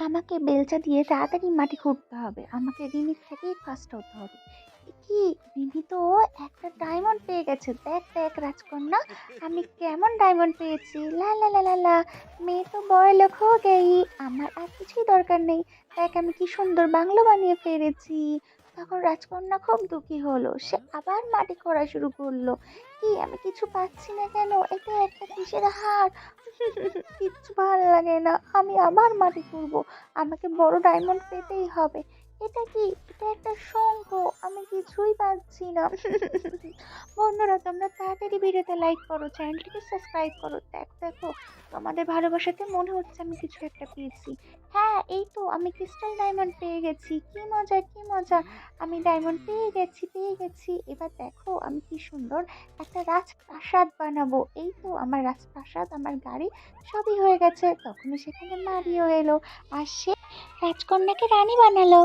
আমাকে বেলচা দিয়ে তাড়াতাড়ি মাটি খুঁড়তে হবে। আমাকে রিমির থেকেই ফার্স্ট হতে হবে। এ কি, রিমি তো একটা ডায়মন্ড পেয়ে গেছে। দেখ দেখ রাজকন্যা, আমি কেমন ডায়মন্ড পেয়েছি। লা লা লা লা লা, মেয়ে তো বড়লোক হয়ে গেই। আমার আর কিছুই দরকার নেই। দেখ আমি কি সুন্দর বাংলো বানিয়ে ফেলেছি। তখন রাজকন্যা খুব দুঃখী হলো, সে আবার মাটি খোঁড়া শুরু করলো। কি, আমি কিছু পাচ্ছি না কেন? এটা একটা কিসের হার? কিচ্ছু ভাল লাগে না, আমি আবার মাটি খুঁড়বো। আমাকে বড় ডায়মন্ড পেতেই হবে। এটা কি? এটা একটা শঙ্খ। আমি কিছুই পাচ্ছি না। বন্ধুরা, তোমরা তাড়াতাড়ি ভিডিওতে লাইক করো, চ্যানেলটিকে সাবস্ক্রাইব করো। দেখো দেখো, তোমাদের ভালোবাসাতে মনে হচ্ছে আমি কিছু একটা পেয়েছি। হ্যাঁ, এই তো আমি ক্রিস্টাল ডায়মন্ড পেয়ে গেছি। কি মজা, কি মজা। আমি ডায়মন্ড পেয়ে গেছি, পেয়ে গেছি। এবার দেখো আমি কি সুন্দর একটা রাজপ্রাসাদ বানাবো। এই তো আমার রাজপ্রাসাদ, আমার গাড়ি সবই হয়ে গেছে। তখনই সেখানে মারিও এলো, আর সে রাজকন্যাকে রানী বানালো।